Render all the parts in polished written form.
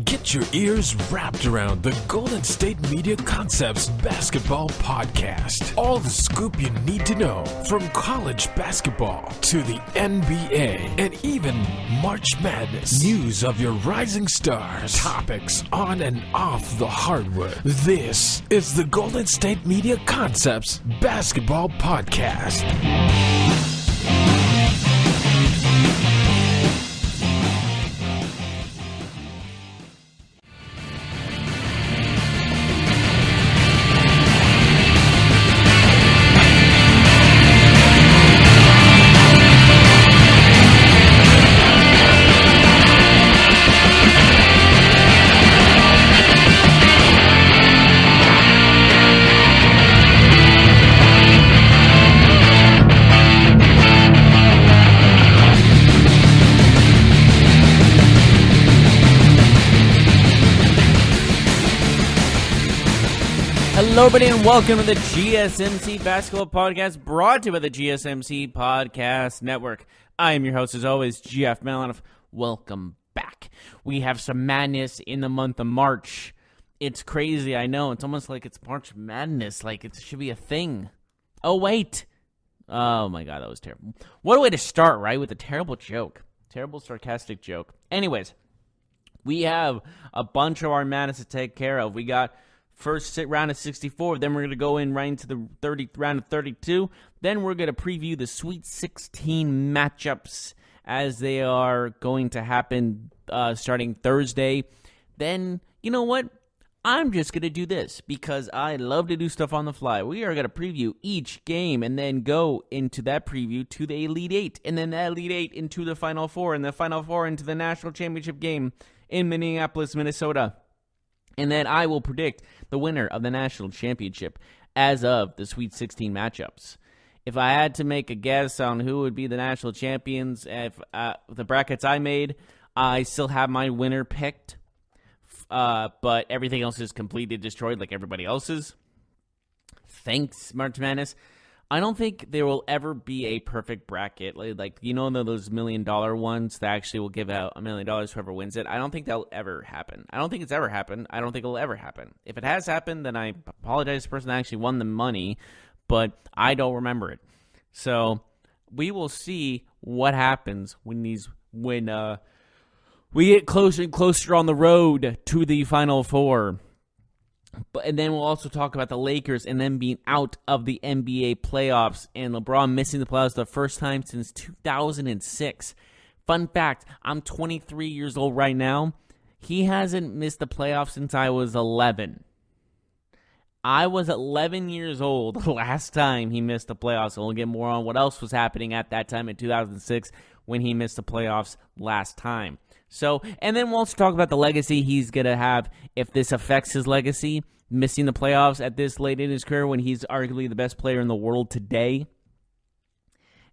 Get your ears wrapped around the Golden State Media Concepts Basketball Podcast. All the scoop you need to know, from college basketball to the NBA and even March Madness. News of your rising stars, topics on and off the hardwood. This is the Golden State Media Concepts Basketball Podcast. Hello, everybody, and welcome to the GSMC Basketball Podcast, brought to you by the GSMC Podcast Network. I am your host, as always, GF Malinoff. Welcome back. We have some madness in the month of March. It's crazy, I know. It's almost like it's March Madness, like it should be a thing. Oh, wait. Oh, my God, that was terrible. What a way to start, right, with a terrible joke. Terrible, sarcastic joke. Anyways, we have a bunch of our madness to take care of. We got first round of 64, then we're going to go in right into the round of 32. Then we're going to preview the Sweet 16 matchups as they are going to happen starting Thursday. Then, you know what? I'm just going to do this because I love to do stuff on the fly. We are going to preview each game and then go into that preview to the Elite Eight, and then that Elite Eight into the Final Four, and the Final Four into the National Championship game in Minneapolis, Minnesota. And then I will predict the winner of the national championship as of the Sweet 16 matchups. If I had to make a guess on who would be the national champions, if the brackets I made, I still have my winner picked, but everything else is completely destroyed like everybody else's. Thanks, March Madness. I don't think there will ever be a perfect bracket. Like you know, those $1 million ones that actually will give out $1 million to whoever wins it. I don't think that'll ever happen. I don't think it's ever happened. I don't think it'll ever happen. If it has happened, then I apologize to the person that actually won the money, but I don't remember it. So we will see what happens when we get closer and closer on the road to the Final Four. And then we'll also talk about the Lakers and them being out of the NBA playoffs and LeBron missing the playoffs the first time since 2006. Fun fact, I'm 23 years old right now. He hasn't missed the playoffs since I was 11. I was 11 years old the last time he missed the playoffs. And we'll get more on what else was happening at that time in 2006 when he missed the playoffs last time. So, and then we'll also talk about the legacy he's going to have if this affects his legacy, missing the playoffs at this late in his career when he's arguably the best player in the world today.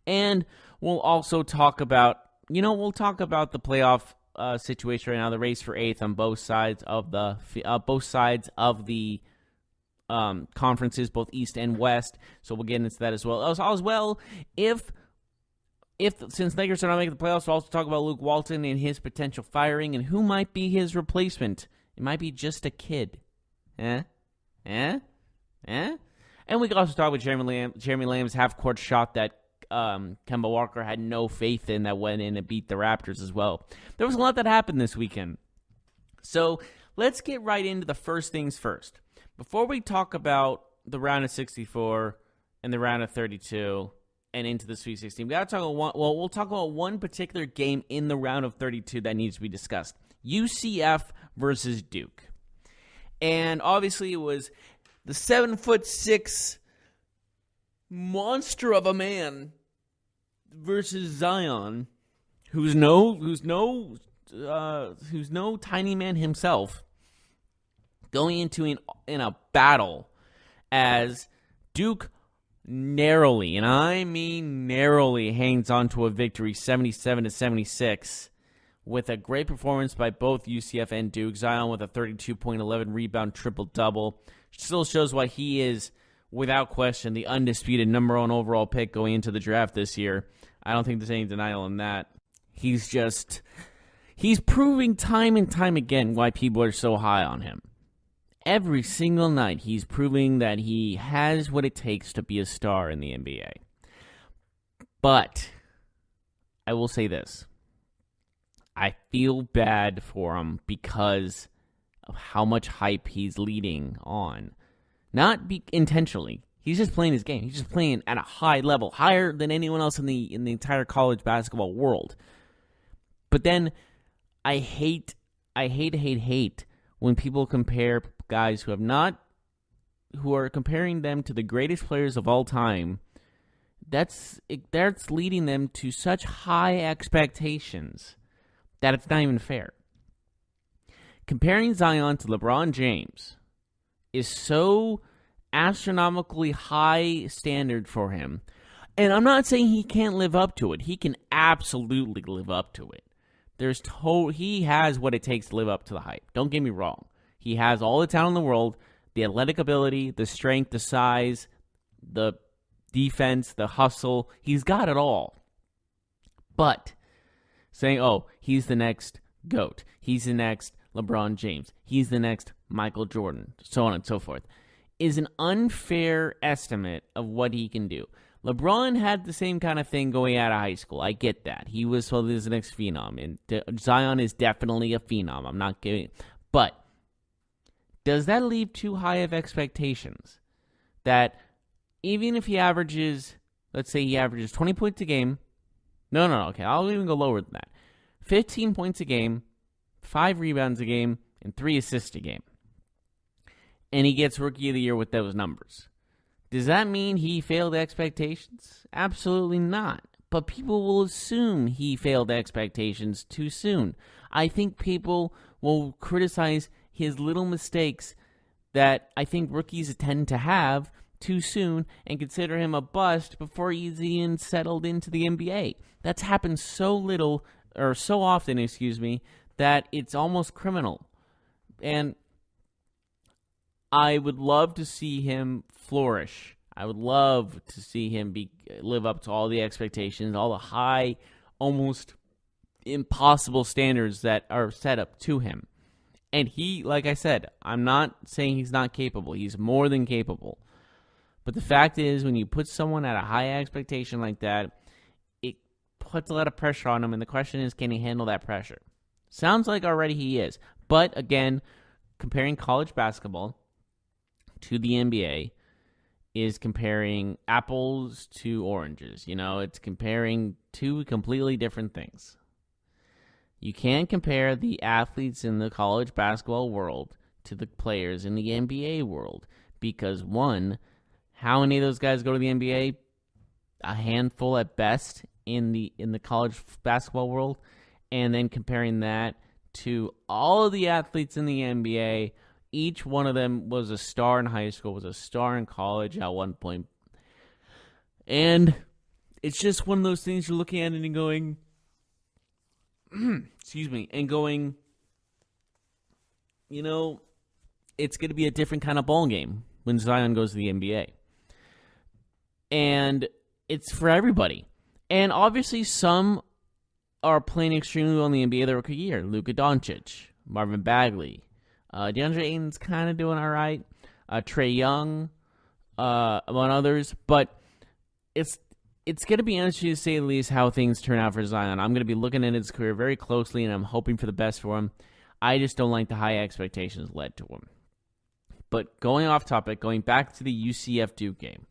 And we'll also talk about, the playoff situation right now, the race for eighth on both sides of the conferences, both East and West. So we'll get into that as well. If since Lakers are not making the playoffs, we'll also talk about Luke Walton and his potential firing and who might be his replacement. It might be just a kid. And we can also talk about Jeremy Lamb's half-court shot that Kemba Walker had no faith in that went in and beat the Raptors as well. There was a lot that happened this weekend. So let's get right into the first things first. Before we talk about the round of 64 and the round of 32 and into the Sweet 16, we'll talk about one particular game in the round of 32 that needs to be discussed. UCF versus Duke. And obviously it was the 7'6" monster of a man versus Zion, who's no tiny man himself, going into in a battle as Duke narrowly, and I mean narrowly, hangs on to a victory 77-76 with a great performance by both UCF and Duke. Zion with a 32.11 rebound triple-double. Still shows why he is, without question, the undisputed number one overall pick going into the draft this year. I don't think there's any denial in that. He's He's proving time and time again why people are so high on him. Every single night, he's proving that he has what it takes to be a star in the NBA. But I will say this. I feel bad for him because of how much hype he's leading on. Not intentionally. He's just playing his game. He's just playing at a high level, higher than anyone else in the entire college basketball world. But then I hate when people compare guys who are comparing them to the greatest players of all time. That's leading them to such high expectations that it's not even fair. Comparing Zion to LeBron James is so astronomically high standard for him. And I'm not saying he can't live up to it. He can absolutely live up to it. He has what it takes to live up to the hype. Don't get me wrong. He has all the talent in the world, the athletic ability, the strength, the size, the defense, the hustle. He's got it all. But saying, oh, he's the next GOAT. He's the next LeBron James. He's the next Michael Jordan, so on and so forth, is an unfair estimate of what he can do. LeBron had the same kind of thing going out of high school. I get that. He was the next phenom, and Zion is definitely a phenom. I'm not giving, but does that leave too high of expectations? That even if he averages, let's say he averages 20 points a game. No, okay, I'll even go lower than that. 15 points a game, 5 rebounds a game, and 3 assists a game. And he gets Rookie of the Year with those numbers. Does that mean he failed expectations? Absolutely not. But people will assume he failed expectations too soon. I think people will criticize his little mistakes that I think rookies tend to have too soon and consider him a bust before he's even settled into the NBA. That's happened so often, that it's almost criminal. And I would love to see him flourish. I would love to see him live up to all the expectations, all the high, almost impossible standards that are set up to him. And he, like I said, I'm not saying he's not capable. He's more than capable. But the fact is, when you put someone at a high expectation like that, it puts a lot of pressure on him. And the question is, can he handle that pressure? Sounds like already he is. But again, comparing college basketball to the NBA is comparing apples to oranges. It's comparing two completely different things. You can't compare the athletes in the college basketball world to the players in the NBA world because, one, how many of those guys go to the NBA? A handful at best in the college basketball world. And then comparing that to all of the athletes in the NBA, each one of them was a star in high school, was a star in college at one point. And it's just one of those things you're looking at it and going, and going, it's going to be a different kind of ball game when Zion goes to the NBA. And it's for everybody. And obviously some are playing extremely well in the NBA their rookie year. Luka Doncic, Marvin Bagley, DeAndre Ayton's kind of doing all right. Trae Young, among others. But it's going to be interesting to say at least how things turn out for Zion. I'm going to be looking at his career very closely, and I'm hoping for the best for him. I just don't like the high expectations led to him. But going off topic, going back to the UCF Duke game,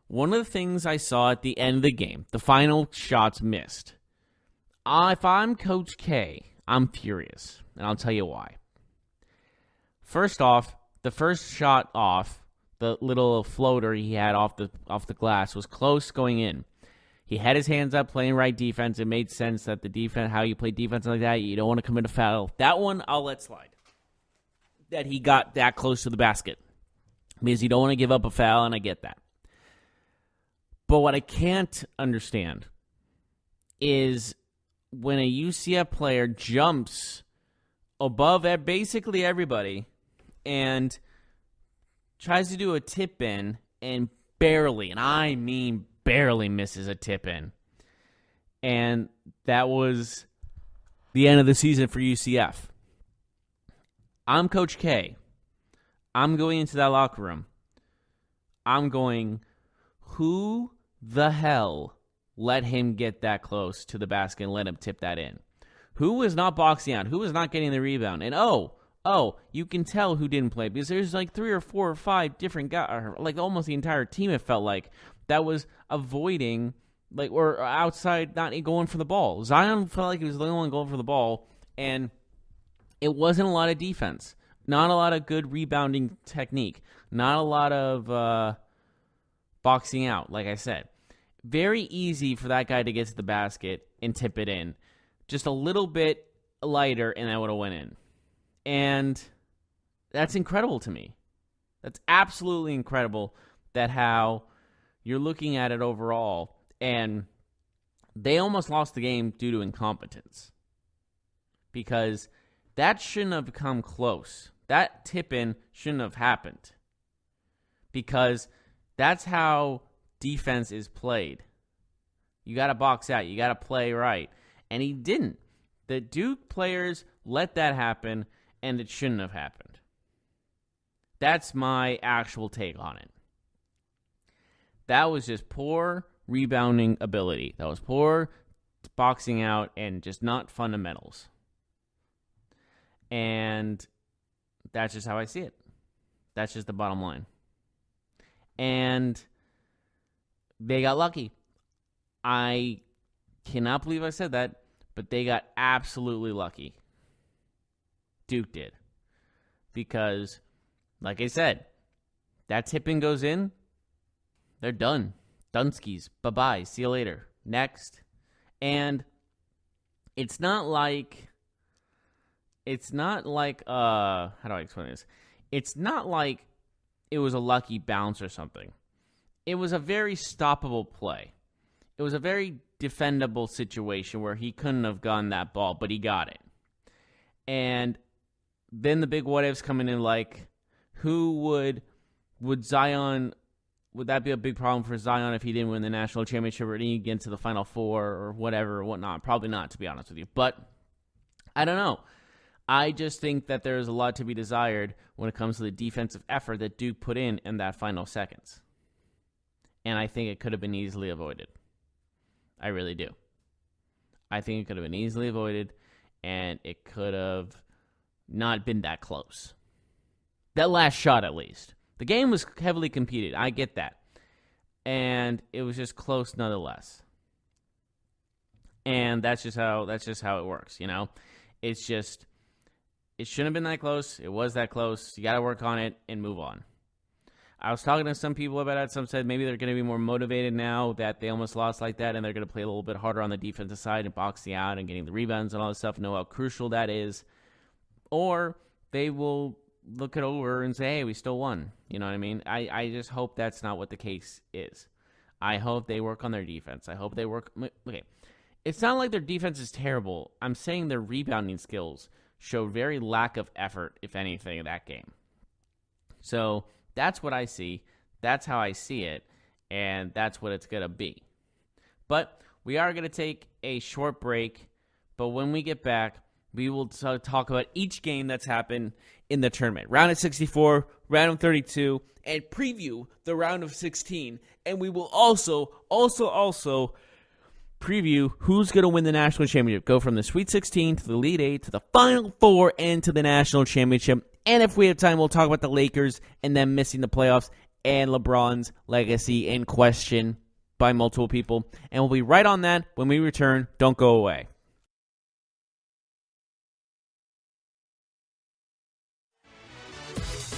one of the things I saw at the end of the game, the final shots missed. If I'm Coach K, I'm furious, and I'll tell you why. First off, the first shot off, the little floater he had off the glass was close going in. He had his hands up playing right defense. It made sense that the defense, how you play defense like that, you don't want to commit a foul. That one, I'll let slide. That he got that close to the basket. Because you don't want to give up a foul, and I get that. But what I can't understand is when a UCF player jumps above basically everybody and tries to do a tip-in and barely, and I mean barely, misses a tip-in. And that was the end of the season for UCF. I'm Coach K. I'm going into that locker room. I'm going, who the hell let him get that close to the basket and let him tip that in? Who was not boxing out? Who was not getting the rebound? And you can tell who didn't play because there's like 3 or 4 or 5 different guys, or like almost the entire team, it felt like, that was avoiding, like, or outside, not going for the ball. Zion felt like he was the only one going for the ball, and it wasn't a lot of defense. Not a lot of good rebounding technique. Not a lot of boxing out, like I said. Very easy for that guy to get to the basket and tip it in. Just a little bit lighter, and that would have went in. And that's incredible to me. That's absolutely incredible that how you're looking at it overall. And they almost lost the game due to incompetence. Because that shouldn't have come close. That tip-in shouldn't have happened. Because that's how defense is played. You got to box out. You got to play right. And he didn't. The Duke players let that happen, and it shouldn't have happened. That's my actual take on it. That was just poor rebounding ability. That was poor boxing out and just not fundamentals. And that's just how I see it. That's just the bottom line. And they got lucky. I cannot believe I said that, but they got absolutely lucky. Duke did. Because, like I said, that tip-in goes in, they're done. Dunskies. Bye-bye. See you later. Next. And it's not like, how do I explain this? It's not like it was a lucky bounce or something. It was a very stoppable play. It was a very defendable situation where he couldn't have gotten that ball, but he got it. And then the big what-ifs coming in, like, would Zion, would that be a big problem for Zion if he didn't win the national championship or didn't get to the Final Four or whatever or whatnot? Probably not, to be honest with you. But I don't know. I just think that there's a lot to be desired when it comes to the defensive effort that Duke put in that final seconds. And I think it could have been easily avoided. I really do. I think it could have been easily avoided, and it could have not been that close. That last shot, at least. The game was heavily competed. I get that. And it was just close nonetheless. And that's just how it works, you know? It's just, it shouldn't have been that close. It was that close. You got to work on it and move on. I was talking to some people about it. Some said maybe they're going to be more motivated now that they almost lost like that, and they're going to play a little bit harder on the defensive side and boxing out and getting the rebounds and all this stuff, know how crucial that is. Or they will look it over and say, hey, we still won. You know what I mean? I just hope that's not what the case is. I hope they work on their defense. I hope they work. Okay, it's not like their defense is terrible. I'm saying their rebounding skills showed very lack of effort, if anything, in that game. So that's what I see. That's how I see it. And that's what it's going to be. But we are going to take a short break. But when we get back, we will talk about each game that's happened in the tournament. Round of 64, round of 32, and preview the round of 16. And we will also preview who's going to win the national championship. Go from the Sweet 16 to the Elite 8 to the Final Four and to the national championship. And if we have time, we'll talk about the Lakers and them missing the playoffs and LeBron's legacy in question by multiple people. And we'll be right on that when we return. Don't go away.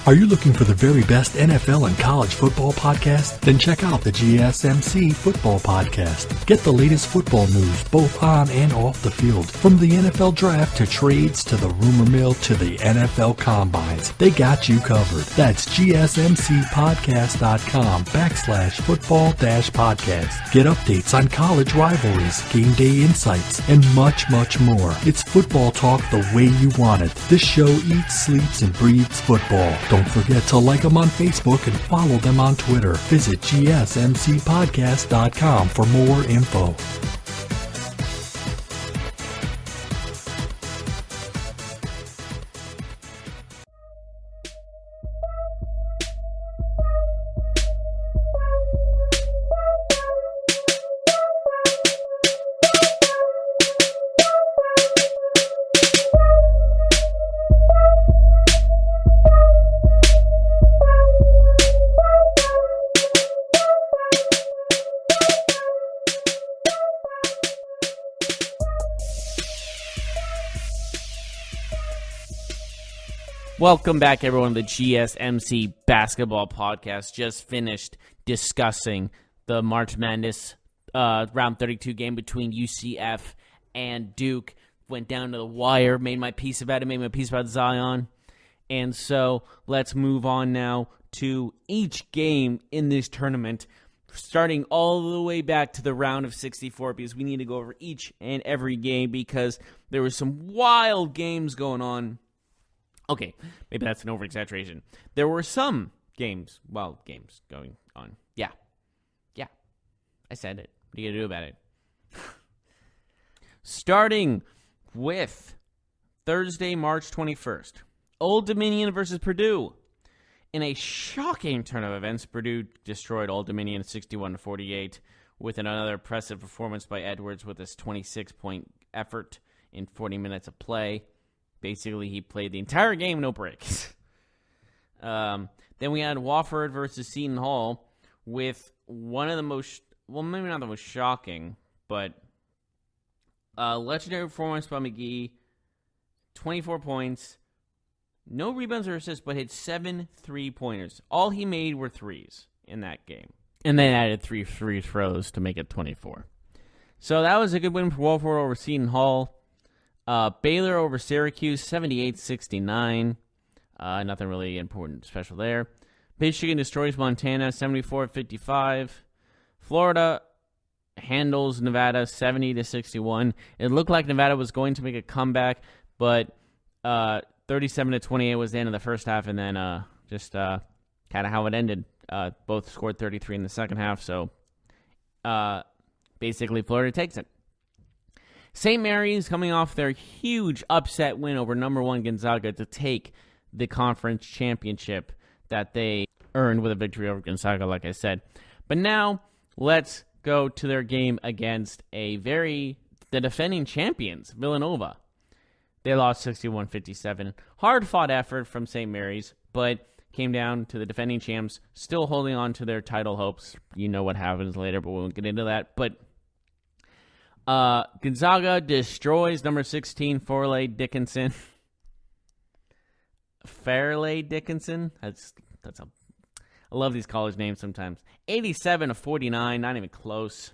Are you looking for the very best NFL and college football podcast? Then check out the GSMC Football Podcast. Get the latest football news both on and off the field. From the NFL Draft to trades to the rumor mill to the NFL Combines. They got you covered. That's GSMCpodcast.com/football-podcast. Get updates on college rivalries, game day insights, and much, much more. It's football talk the way you want it. This show eats, sleeps, and breathes football. Don't forget to like them on Facebook and follow them on Twitter. Visit GSMCpodcast.com for more info. Welcome back, everyone, to the GSMC Basketball Podcast. Just finished discussing the March Madness round 32 game between UCF and Duke. Went down to the wire, made my piece about it, made my piece about Zion. And so let's move on now to each game in this tournament, starting all the way back to the round of 64, because we need to go over each and every game because there were some wild games going on. Okay, maybe that's an over-exaggeration. There were some games going on. Yeah, I said it. What are you going to do about it? Starting with Thursday, March 21st. Old Dominion versus Purdue. In a shocking turn of events, Purdue destroyed Old Dominion 61-48 with another impressive performance by Edwards with his 26-point effort in 40 minutes of play. Basically, he played the entire game, no breaks. Then we had Wofford versus Seton Hall with one of the most, well, maybe not the most shocking, but legendary performance by McGee. 24 points, no rebounds or assists, but hit 7 3-pointers. All he made were threes in that game. And then added 3 free throws to make it 24. So that was a good win for Wofford over Seton Hall. Baylor over Syracuse, 78-69. Nothing really important special there. Michigan destroys Montana, 74-55. Florida handles Nevada, 70-61. It looked like Nevada was going to make a comeback, but 37-28 was the end of the first half, and then just kind of how it ended. Both scored 33 in the second half, so basically Florida takes it. St. Mary's coming off their huge upset win over number 1 Gonzaga to take the conference championship that they earned with a victory over Gonzaga, like I said. But now let's go to their game against the defending champions, Villanova. They lost 61-57. Hard-fought effort from St. Mary's, but came down to the defending champs, still holding on to their title hopes. You know what happens later, but we won't get into that. But Gonzaga destroys number 16, Fairleigh Dickinson. Fairleigh Dickinson? I love these college names sometimes. 87-49, not even close.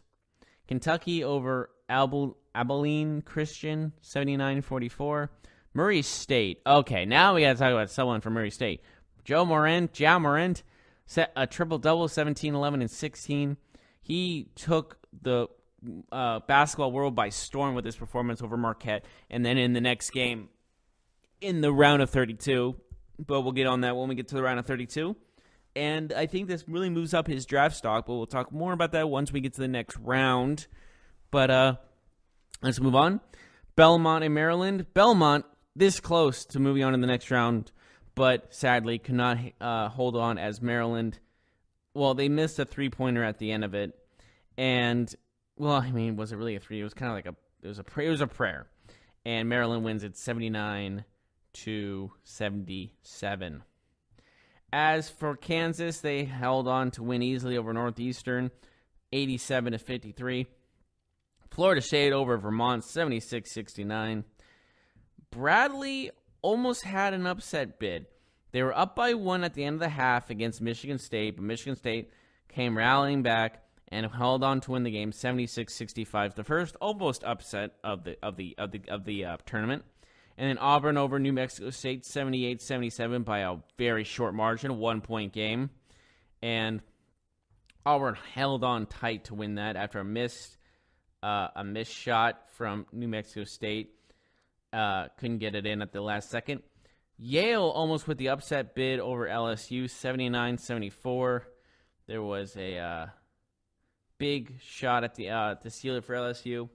Kentucky over Abilene Christian, 79-44. Murray State. Okay, now we got to talk about someone from Murray State. Ja Morant set a triple-double, 17, 11, and 16. He took the basketball world by storm with his performance over Marquette, and then in the next game, in the round of 32, but we'll get on that when we get to the round of 32. And I think this really moves up his draft stock, but we'll talk more about that once we get to the next round. But let's move on. Belmont and Maryland. Belmont this close to moving on in the next round, but sadly could not hold on as Maryland. Well, they missed a three-pointer at the end of it, and well, I mean, was it really a three? It was kind of like it was a prayer, and Maryland wins it 79-77. As for Kansas, they held on to win easily over Northeastern, 87-53. Florida State over Vermont, 76-69. Bradley almost had an upset bid. They were up by 1 at the end of the half against Michigan State, but Michigan State came rallying back and held on to win the game, 76-65. The first almost upset of the tournament. And then Auburn over New Mexico State, 78-77 by a very short margin, 1-point game. And Auburn held on tight to win that after a missed shot from New Mexico State. Couldn't get it in at the last second. Yale almost with the upset bid over LSU, 79-74. There was a big shot at to seal it for LSU.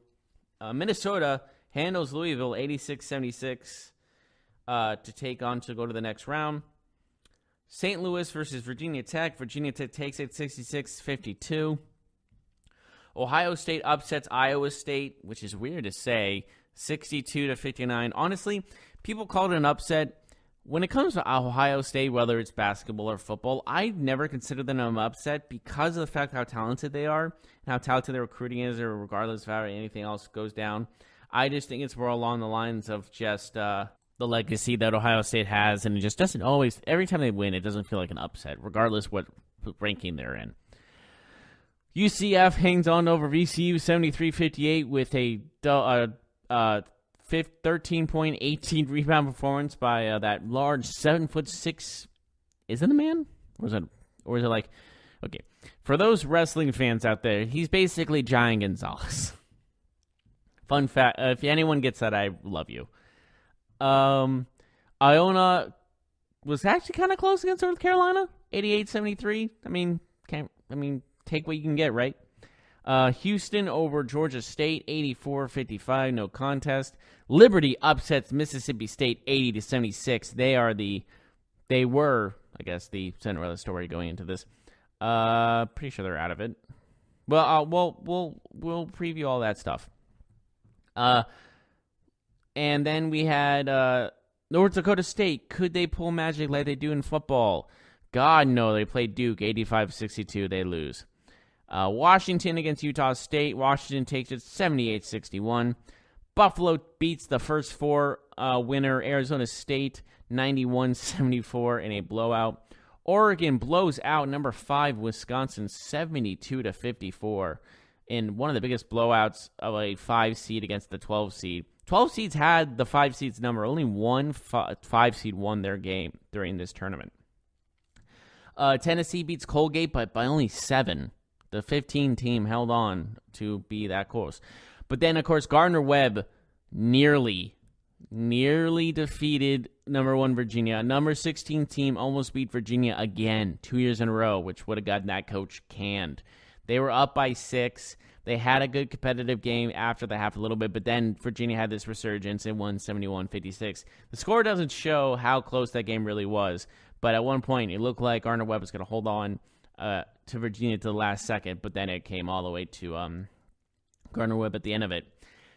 Minnesota handles Louisville 86-76 to go to the next round. St. Louis versus Virginia Tech. Virginia Tech takes it 66-52. Ohio State upsets Iowa State, which is weird to say, 62-59. Honestly, people call it an upset. When it comes to Ohio State, whether it's basketball or football, I never consider them an upset because of the fact how talented they are and how talented their recruiting is, or regardless of how anything else goes down. I just think it's more along the lines of just the legacy that Ohio State has, and it just doesn't always, every time they win, it doesn't feel like an upset, regardless what ranking they're in. UCF hangs on over VCU 73-58 with a 13-point, 18 rebound performance by that large 7'6". Is it a man? Or is it like, okay. For those wrestling fans out there, he's basically Giant Gonzalez. Fun fact, if anyone gets that, I love you. Iona was actually kind of close against North Carolina, 88-73. Take what you can get, right? Houston over Georgia State, 84-55, no contest. Liberty upsets Mississippi State, 80-76. They were, I guess, the center of the story going into this. Pretty sure they're out of it. Well, we'll preview all that stuff. And then we had North Dakota State. Could they pull magic like they do in football? God, no. They played Duke, 85-62. They lose. Washington against Utah State. Washington takes it 78-61. Buffalo beats the first four winner, Arizona State, 91-74 in a blowout. Oregon blows out number 5 Wisconsin 72-54 in one of the biggest blowouts of a 5 seed against the 12 seed. 12 seeds had the 5 seeds number. Only one 5 seed won their game during this tournament. Tennessee beats Colgate by only 7. The 15 team held on to be that close. But then, of course, Gardner-Webb nearly defeated number 1 Virginia. Number 16 team almost beat Virginia again 2 years in a row, which would have gotten that coach canned. They were up by 6. They had a good competitive game after the half a little bit, but then Virginia had this resurgence and won 71-56. The score doesn't show how close that game really was, but at one point it looked like Gardner-Webb was going to hold on to Virginia to the last second, but then it came all the way to Gardner-Webb at the end of it.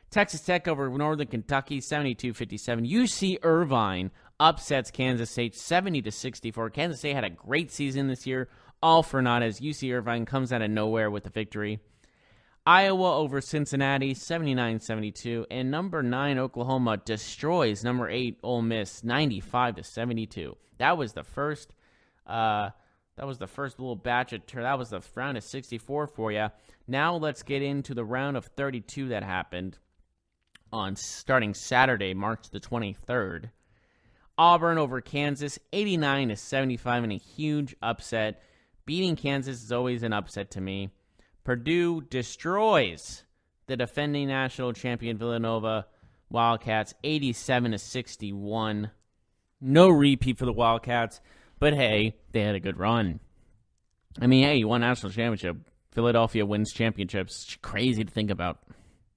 Texas Tech over Northern Kentucky, 72-57. UC Irvine upsets Kansas State, 70-64. Kansas State had a great season this year, all for naught as UC Irvine comes out of nowhere with the victory. Iowa over Cincinnati, 79-72. And number 9 Oklahoma destroys number 8 Ole Miss, 95-72. That was the first little batch of that was the round of 64 for you. Now let's get into the round of 32 that happened on starting Saturday, March the 23rd. Auburn over Kansas, 89-75 in a huge upset. Beating Kansas is always an upset to me. Purdue destroys the defending national champion Villanova Wildcats, 87-61. No repeat for the Wildcats, but hey, they had a good run. I mean, hey, you won national championship. Philadelphia wins championships. It's crazy to think about.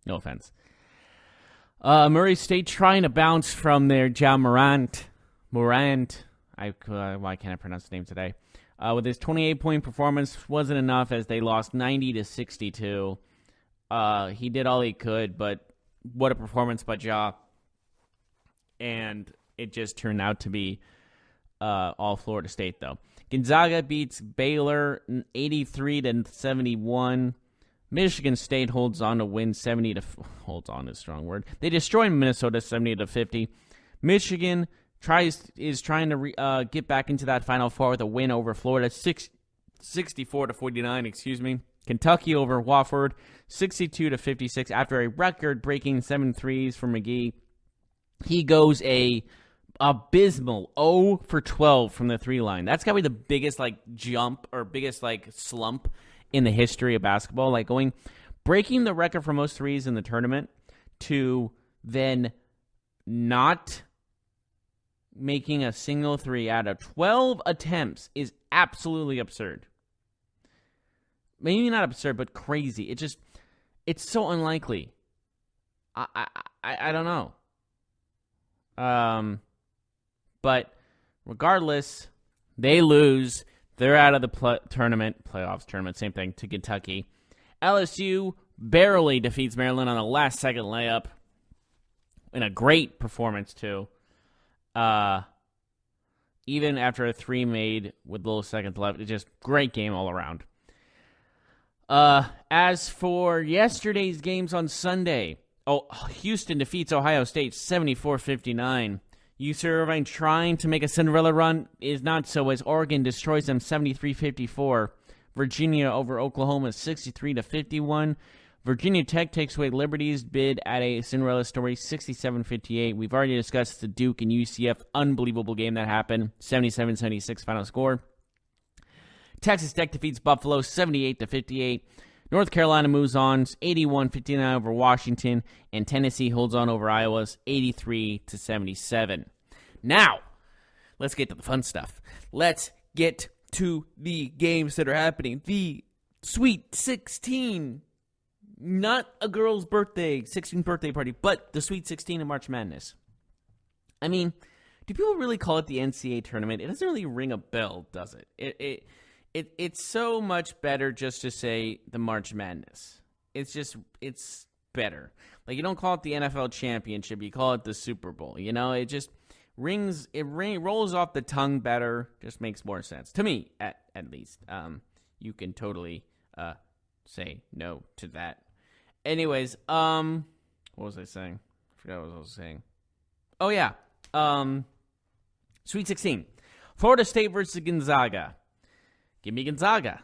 No offense. Murray State trying to bounce from their Morant. Why can't I pronounce the name today? With his 28-point performance, wasn't enough as they lost 90-62. He did all he could, but what a performance by Ja. And it just turned out to be all Florida State, though. Gonzaga beats Baylor 83-71. Michigan State holds on to win 70 to holds on is a strong word. They destroy Minnesota 70-50. Michigan is trying to get back into that Final Four with a win over Florida 64-49. Excuse me. Kentucky over Wofford 62-56 after a record-breaking 7 threes for McGee. He goes a abysmal 0 for 12 from the 3 line. That's got to be the biggest jump or biggest slump in the history of basketball, breaking the record for most threes in the tournament to then not making a single 3 out of 12 attempts is absolutely absurd. Maybe not absurd, but crazy. It's so unlikely. I don't know. But regardless, they lose. They're out of the playoffs tournament, same thing, to Kentucky. LSU barely defeats Maryland on a last-second layup in a great performance, too. Even after a 3 made with little seconds left, it's just great game all around. As for yesterday's games on Sunday, Houston defeats Ohio State 74-59. UC Irvine trying to make a Cinderella run is not so, as Oregon destroys them 73-54. Virginia over Oklahoma 63-51. Virginia Tech takes away Liberty's bid at a Cinderella story 67-58. We've already discussed the Duke and UCF unbelievable game that happened, 77-76 final score. Texas Tech defeats Buffalo 78-58. North Carolina moves on 81-59 over Washington, and Tennessee holds on over Iowa's 83-77. Now, let's get to the fun stuff. Let's get to the games that are happening. The Sweet 16, not a girl's birthday, 16th birthday party, but the Sweet 16 of March Madness. I mean, do people really call it the NCAA tournament? It doesn't really ring a bell, does it? It's so much better just to say the March Madness. It's better. Like, you don't call it the NFL championship, you call it the Super Bowl. You know, it just rolls off the tongue better, just makes more sense. To me, at least. You can totally say no to that. Anyways, what was I saying? I forgot what I was saying. Oh, yeah. Sweet 16. Florida State versus Gonzaga. Give me Gonzaga.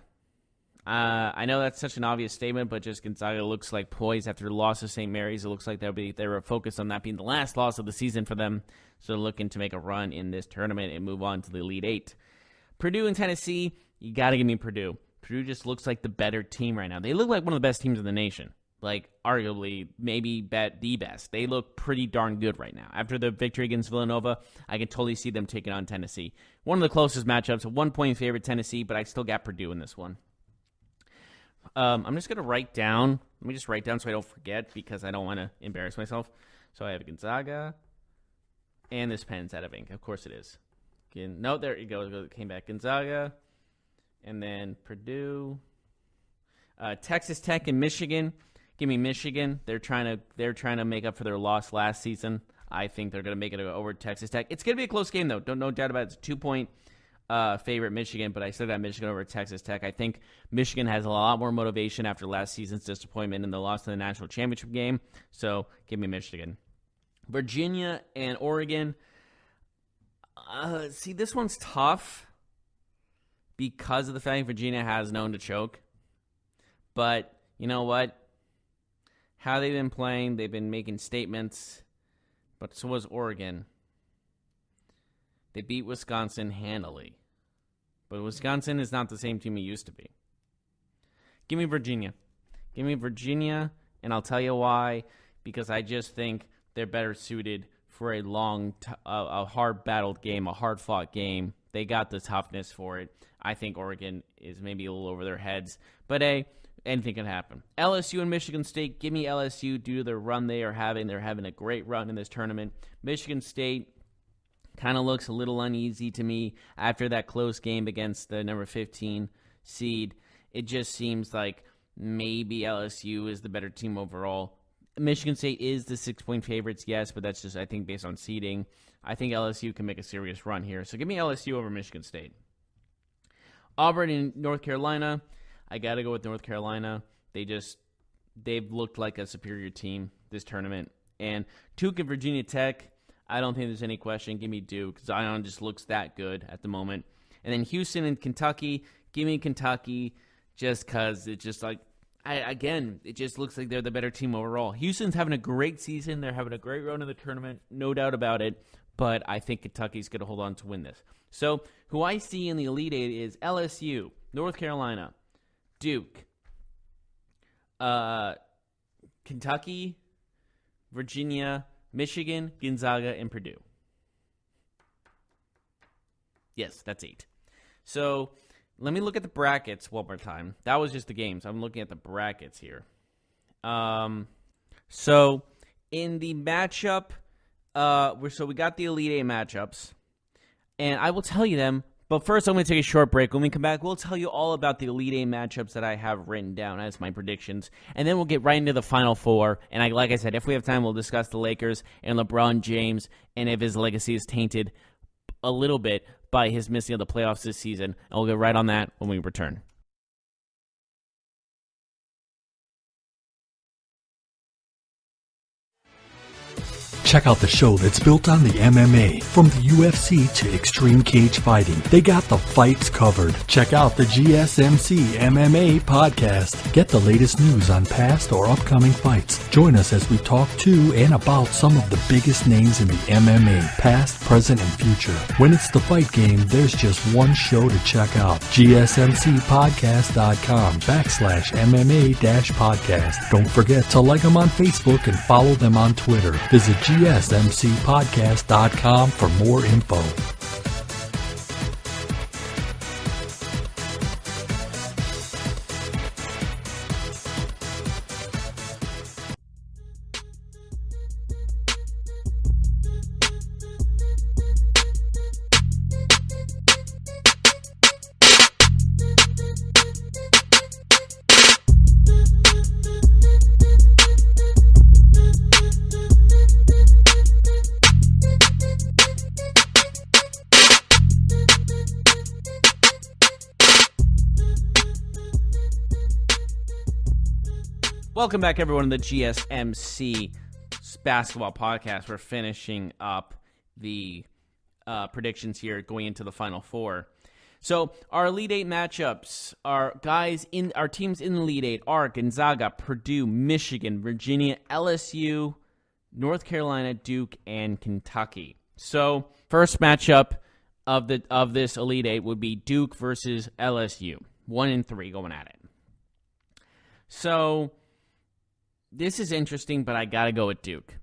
I know that's such an obvious statement, but just Gonzaga looks like poised after the loss of St. Mary's. It looks like they were focused on that being the last loss of the season for them. So they're looking to make a run in this tournament and move on to the Elite Eight. Purdue and Tennessee, you got to give me Purdue. Purdue just looks like the better team right now. They look like one of the best teams in the nation. Like, arguably, maybe the best. They look pretty darn good right now. After the victory against Villanova, I can totally see them taking on Tennessee. One of the closest matchups, a 1-point favorite Tennessee, but I still got Purdue in this one. I'm just going to write down. Let me just write down so I don't forget, because I don't want to embarrass myself. So I have Gonzaga, and this pen's out of ink. Of course it is. No, there you go. It came back. Gonzaga, and then Purdue. Texas Tech and Michigan. Give me Michigan. They're trying to make up for their loss last season. I think they're going to make it over Texas Tech. It's going to be a close game, though. No doubt about it. It's a 2-point favorite Michigan, but I still got Michigan over Texas Tech. I think Michigan has a lot more motivation after last season's disappointment in the loss to the national championship game. So give me Michigan. Virginia and Oregon. See, this one's tough because of the fact Virginia has known to choke. But you know what? How they've been playing, they've been making statements, but so was Oregon. They beat Wisconsin handily. But Wisconsin is not the same team it used to be. Give me Virginia. Give me Virginia, and I'll tell you why. Because I just think they're better suited for a a hard-battled game, a hard-fought game. They got the toughness for it. I think Oregon is maybe a little over their heads. But, anything can happen. LSU and Michigan State, give me LSU due to the run they are having. They're having a great run in this tournament. Michigan State kind of looks a little uneasy to me after that close game against the number 15 seed. It just seems like maybe LSU is the better team overall. Michigan State is the 6-point favorites, yes, but that's just, I think, based on seeding. I think LSU can make a serious run here. So give me LSU over Michigan State. Auburn and North Carolina. I got to go with North Carolina. They've looked like a superior team this tournament. And Duke and Virginia Tech, I don't think there's any question. Give me Duke. Zion just looks that good at the moment. And then Houston and Kentucky, give me Kentucky just because it's just like, it just looks like they're the better team overall. Houston's having a great season. They're having a great run in the tournament, no doubt about it. But I think Kentucky's going to hold on to win this. So who I see in the Elite Eight is LSU, North Carolina, Duke, Kentucky, Virginia, Michigan, Gonzaga, and Purdue. Yes, that's 8. So let me look at the brackets one more time. That was just the games. I'm looking at the brackets here. So in the matchup, we got the Elite Eight matchups, and I will tell you them. But first, I'm going to take a short break. When we come back, we'll tell you all about the Elite Eight matchups that I have written down as my predictions. And then we'll get right into the Final Four. And like I said, if we have time, we'll discuss the Lakers and LeBron James and if his legacy is tainted a little bit by his missing of the playoffs this season. And we'll get right on that when we return. Check out the show that's built on the MMA. From the UFC to extreme cage fighting, they got the fights covered. Check out the GSMC MMA podcast. Get the latest news on past or upcoming fights. Join us as we talk to and about some of the biggest names in the MMA, past, present, and future. When it's the fight game, there's just one show to check out. GSMCpodcast.com/MMA-podcast. Don't forget to like them on Facebook and follow them on Twitter. Visit GSMCpodcast.com for more info. Welcome back, everyone, to the GSMC basketball podcast. We're finishing up the predictions here going into the Final Four. So our Elite Eight matchups, our teams in the Elite Eight are Gonzaga, Purdue, Michigan, Virginia, LSU, North Carolina, Duke, and Kentucky. So first matchup of this Elite Eight would be Duke versus LSU. 1 and 3 going at it. So this is interesting, but I gotta go with Duke.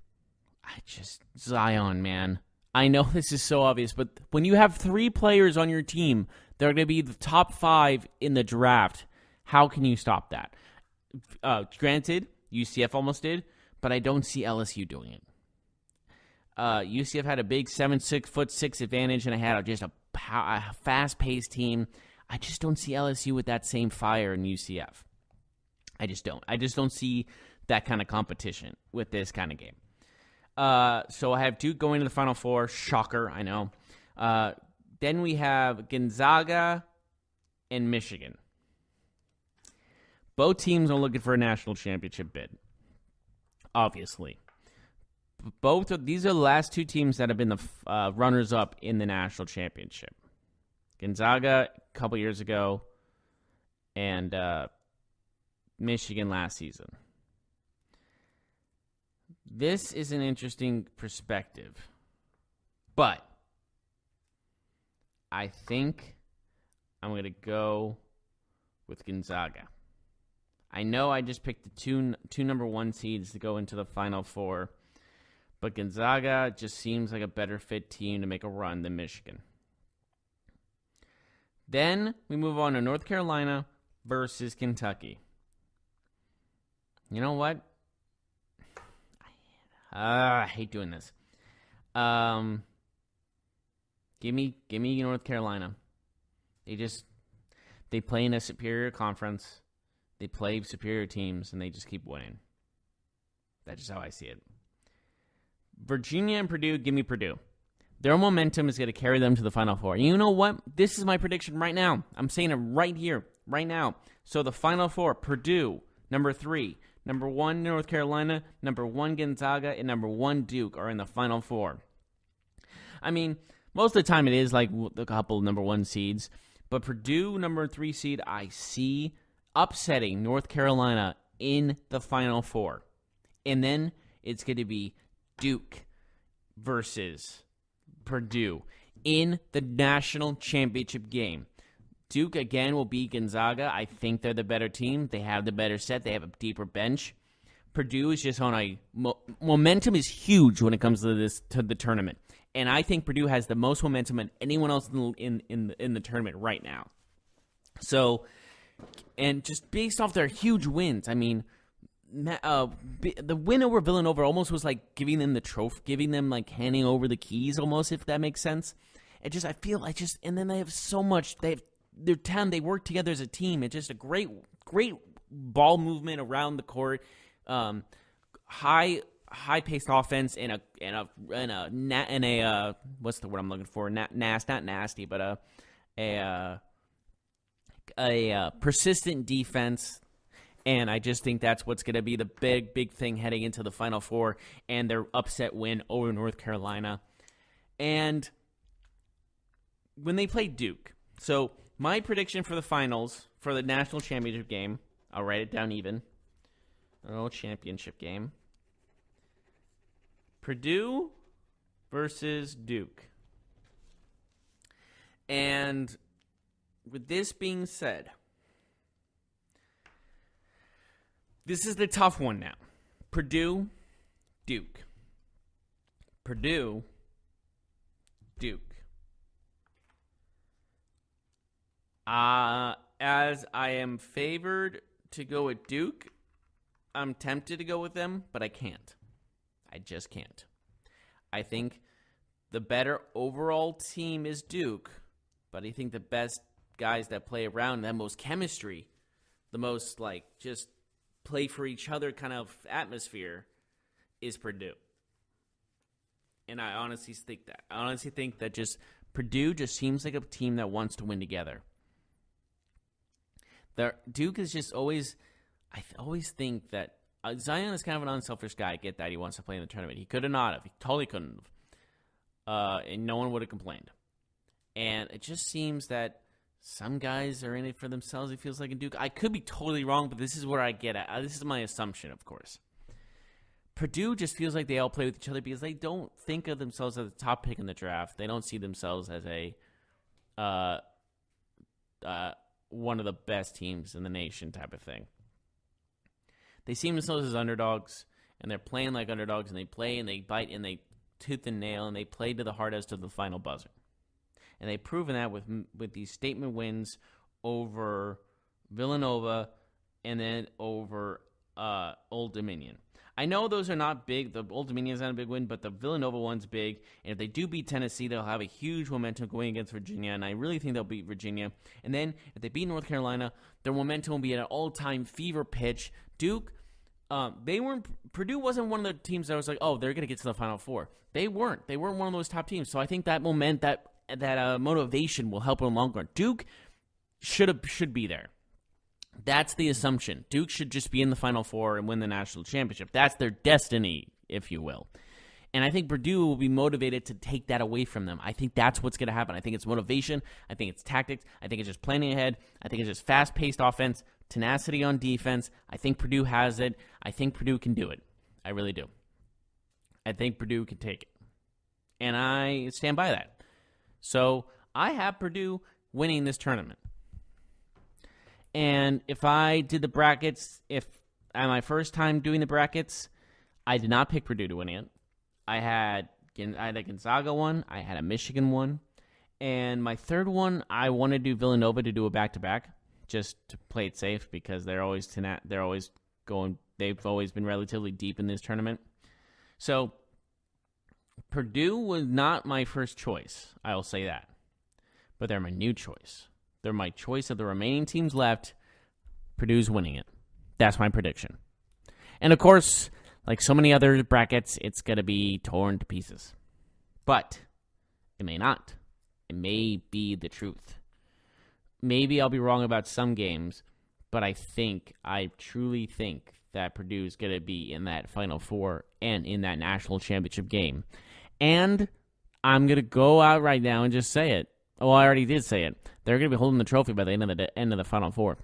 Zion, man. I know this is so obvious, but when you have 3 players on your team that are going to be the top 5 in the draft, how can you stop that? Granted, UCF almost did, but I don't see LSU doing it. UCF had a big 7'6" advantage, and I had just a fast-paced team. I just don't see LSU with that same fire in UCF. I just don't. I just don't see that kind of competition with this kind of game. So I have Duke going to the Final Four. Shocker, I know. Then we have Gonzaga and Michigan. Both teams are looking for a national championship bid, obviously. These are the last 2 teams that have been the runners-up in the national championship. Gonzaga a couple years ago, and Michigan last season. This is an interesting perspective, but I think I'm going to go with Gonzaga. I know I just picked the two number 1 seeds to go into the Final Four, but Gonzaga just seems like a better fit team to make a run than Michigan. Then we move on to North Carolina versus Kentucky. You know what? I hate doing this. Give me North Carolina. They play in a superior conference. They play superior teams, and they just keep winning. That's just how I see it. Virginia and Purdue, give me Purdue. Their momentum is going to carry them to the Final Four. You know what? This is my prediction right now. I'm saying it right here, right now. So the Final Four, Purdue, number 3. Number 1, North Carolina. Number 1, Gonzaga. And number 1, Duke are in the Final Four. I mean, most of the time it is like a couple number 1 seeds. But Purdue, number 3 seed, I see upsetting North Carolina in the Final Four. And then it's going to be Duke versus Purdue in the national championship game. Duke, again, will beat Gonzaga. I think they're the better team. They have the better set. They have a deeper bench. Purdue is just on a momentum is huge when it comes to the tournament, and I think Purdue has the most momentum than anyone else in the tournament right now. So, and just based off their huge wins, I mean, the win over Villanova almost was like giving them the trophy, giving them like handing over the keys, almost, if that makes sense. And then they have so much. They work together as a team. It's just a great ball movement around the court. High paced offense and a what's the word I'm looking for? Not nasty, but a persistent defense. And I just think that's what's going to be the big thing heading into the Final Four and their upset win over North Carolina. And when they play Duke. So my prediction for the finals, for the national championship game, I'll write it down even. Oh, championship game. Purdue versus Duke. And with this being said, this is the tough one now. Purdue, Duke. Purdue, Duke. As I am favored to go with Duke, I'm tempted to go with them, but I can't. I just can't. I think the better overall team is Duke, but I think the best guys that play around, the most chemistry, the most just play for each other kind of atmosphere is Purdue. And I honestly think that. I honestly think that just Purdue just seems like a team that wants to win together. Duke is just always, I always think that Zion is kind of an unselfish guy. I get that. He wants to play in the tournament. He could have not have. He totally couldn't have. And no one would have complained. And it just seems that some guys are in it for themselves, it feels like, in Duke. I could be totally wrong, but this is where I get at. This is my assumption, of course. Purdue just feels like they all play with each other because they don't think of themselves as the top pick in the draft. They don't see themselves as one of the best teams in the nation type of thing. They see themselves as underdogs, and they're playing like underdogs, and they play and they bite and they tooth and nail, and they play to the hardest to the final buzzer. And they've proven that with these statement wins over Villanova and then over Old Dominion. I know those are not big. The Old Dominion is not a big win, but the Villanova one's big. And if they do beat Tennessee, they'll have a huge momentum going against Virginia, and I really think they'll beat Virginia. And then if they beat North Carolina, their momentum will be at an all-time fever pitch. Duke, Purdue wasn't one of the teams that was like, oh, they're going to get to the Final Four. They weren't. They weren't one of those top teams. So I think that that motivation will help in the long run. Duke should be there. That's the assumption. Duke should just be in the Final Four and win the national championship. That's their destiny, if you will. And I think Purdue will be motivated to take that away from them. I think that's what's going to happen. I think it's motivation. I think it's tactics. I think it's just planning ahead. I think it's just fast-paced offense, tenacity on defense. I think Purdue has it. I think Purdue can do it. I really do. I think Purdue can take it. And I stand by that. So I have Purdue winning this tournament. And if I did the brackets, at my first time doing the brackets, I did not pick Purdue to win it. I had a Gonzaga one, I had a Michigan one, and my third one, I want to do Villanova to do a back-to-back, just to play it safe because they've always been relatively deep in this tournament. So Purdue was not my first choice, I will say that, but they're my new choice. They're my choice of the remaining teams left. Purdue's winning it. That's my prediction. And of course, like so many other brackets, it's going to be torn to pieces. But it may not. It may be the truth. Maybe I'll be wrong about some games, but I truly think that Purdue's going to be in that Final Four and in that national championship game. And I'm going to go out right now and just say it. Well, I already did say it. They're going to be holding the trophy by the end of the Final Four.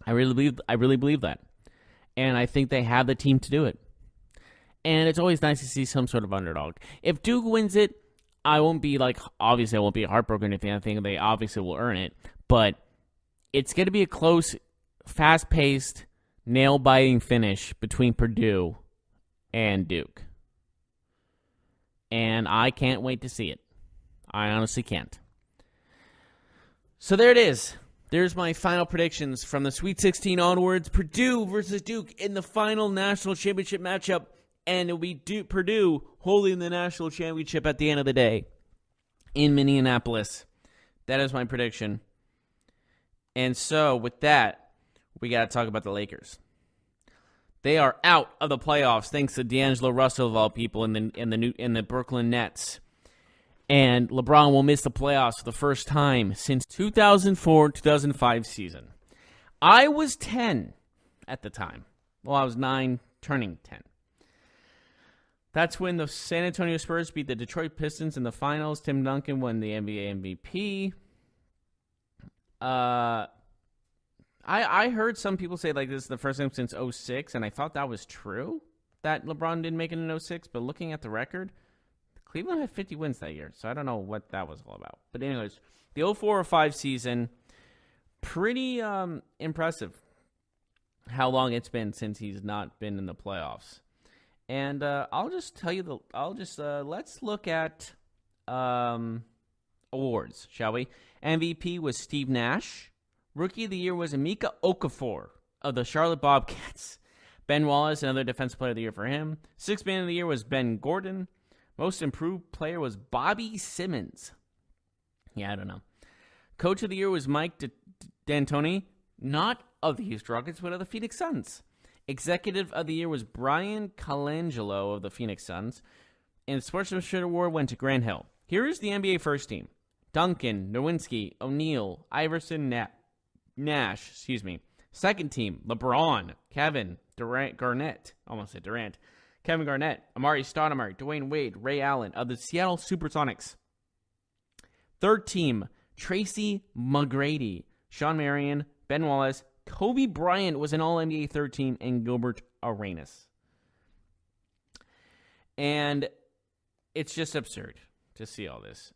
I really believe that. And I think they have the team to do it. And it's always nice to see some sort of underdog. If Duke wins it, I won't be obviously I won't be heartbroken or anything. I think they obviously will earn it. But it's going to be a close, fast-paced, nail-biting finish between Purdue and Duke. And I can't wait to see it. I honestly can't. So there it is. There's my final predictions from the Sweet 16 onwards. Purdue versus Duke in the final national championship matchup. And it'll be Purdue holding the national championship at the end of the day in Minneapolis. That is my prediction. And so with that, we got to talk about the Lakers. They are out of the playoffs thanks to D'Angelo Russell of all people in the Brooklyn Nets. And LeBron will miss the playoffs for the first time since 2004-2005 season. I was 10 at the time. Well, I was 9, turning 10. That's when the San Antonio Spurs beat the Detroit Pistons in the finals. Tim Duncan won the NBA MVP. I heard some people say like this is the first time since 06, and I thought that was true, that LeBron didn't make it in 06, but looking at the record, Cleveland had 50 wins that year, so I don't know what that was all about. But anyways, the 04-05 season, pretty impressive how long it's been since he's not been in the playoffs. And I'll just tell you, let's look at awards, shall we? MVP was Steve Nash. Rookie of the Year was Emeka Okafor of the Charlotte Bobcats. Ben Wallace, another Defensive Player of the Year for him. Sixth Man of the Year was Ben Gordon. Most Improved Player was Bobby Simmons. Yeah, I don't know. Coach of the Year was Mike D'Antoni, not of the Houston Rockets, but of the Phoenix Suns. Executive of the Year was Brian Colangelo of the Phoenix Suns. And the Sportsmanship Award went to Grant Hill. Here is the NBA first team. Duncan, Nowinski, O'Neal, Iverson, Nash. Second team, LeBron, Kevin, Garnett. Almost said Durant. Kevin Garnett, Amari Stoudemire, Dwayne Wade, Ray Allen of the Seattle Supersonics. Third team, Tracy McGrady, Sean Marion, Ben Wallace, Kobe Bryant was an All-NBA third team, and Gilbert Arenas. And it's just absurd to see all this.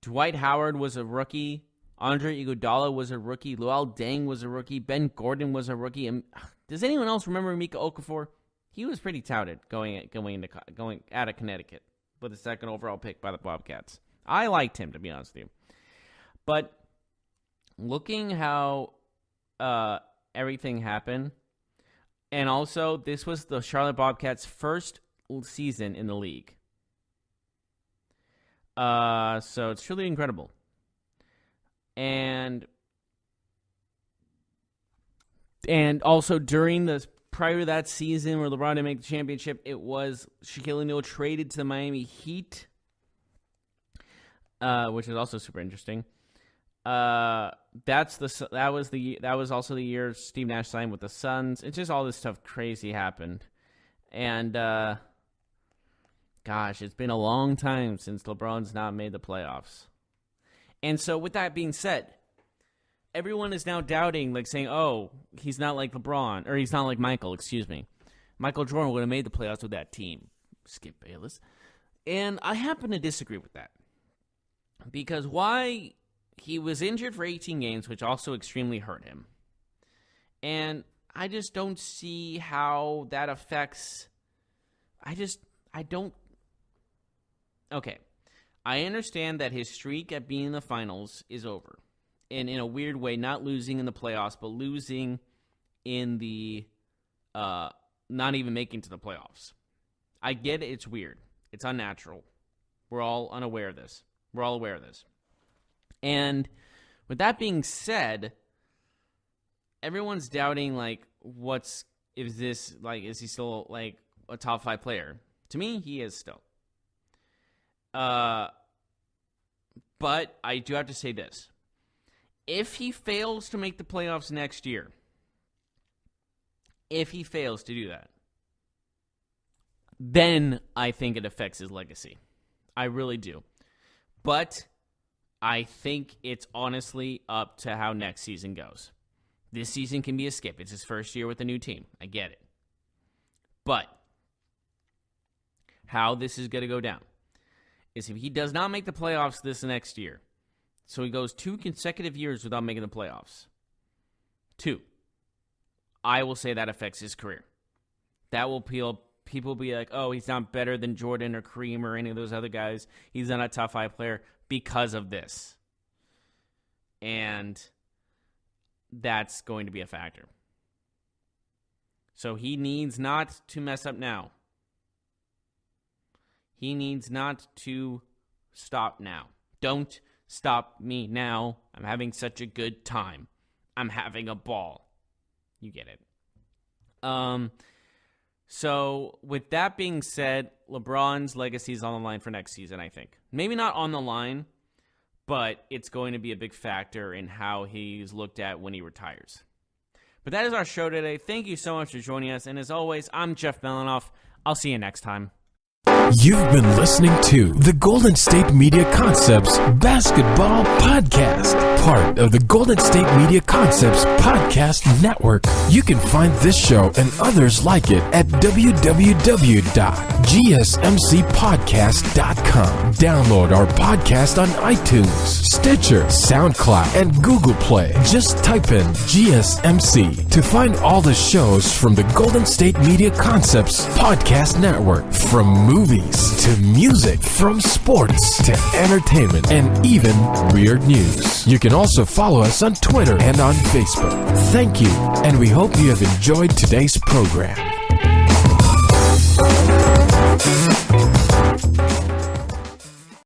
Dwight Howard was a rookie. Andre Iguodala was a rookie. Luol Deng was a rookie. Ben Gordon was a rookie. And does anyone else remember Emeka Okafor? He was pretty touted going out of Connecticut with the second overall pick by the Bobcats. I liked him, to be honest with you. But looking how everything happened, and also this was the Charlotte Bobcats' first season in the league. So it's truly incredible. And also prior to that season where LeBron didn't make the championship, it was Shaquille O'Neal traded to the Miami Heat, which is also super interesting. That was also the year Steve Nash signed with the Suns. It's just all this stuff crazy happened. And gosh, it's been a long time since LeBron's not made the playoffs. And so with that being said, everyone is now doubting, like saying, oh, he's not like LeBron, or he's not like Michael Jordan would have made the playoffs with that team. Skip Bayless. And I happen to disagree with that. Because he was injured for 18 games, which also extremely hurt him. And I just don't see how that affects... Okay. I understand that his streak at being in the finals is over. And in a weird way, not losing in the playoffs, but losing in the... not even making to the playoffs. I get it. It's weird. It's unnatural. We're all aware of this. And with that being said, everyone's doubting, like, is he still, like, a top 5 player? To me, he is still. But I do have to say this. If he fails to make the playoffs next year, if he fails to do that, then I think it affects his legacy. I really do. But I think it's honestly up to how next season goes. This season can be a skip. It's his first year with a new team. I get it. But how this is going to go down is if he does not make the playoffs this next year, so he goes 2 consecutive years without making the playoffs. 2. I will say that affects his career. That will appeal. People will be like, oh, he's not better than Jordan or Kareem or any of those other guys. He's not a top 5 player because of this. And that's going to be a factor. So he needs not to mess up now. He needs not to stop now. Don't stop me now. I'm having such a good time. I'm having a ball. You get it. So with that being said, LeBron's legacy is on the line for next season, I think. Maybe not on the line, but it's going to be a big factor in how he's looked at when he retires. But that is our show today. Thank you so much for joining us. And as always, I'm Jeff Melanoff. I'll see you next time. You've been listening to the Golden State Media Concepts Basketball Podcast, part of the Golden State Media Concepts Podcast Network. You can find this show and others like it at www.gsmcpodcast.com. Download our podcast on iTunes, Stitcher, SoundCloud, and Google Play. Just type in GSMC to find all the shows from the Golden State Media Concepts Podcast Network, from movies to music, from sports to entertainment, and even weird news. You can also follow us on Twitter and on Facebook. Thank you, and we hope you have enjoyed today's program.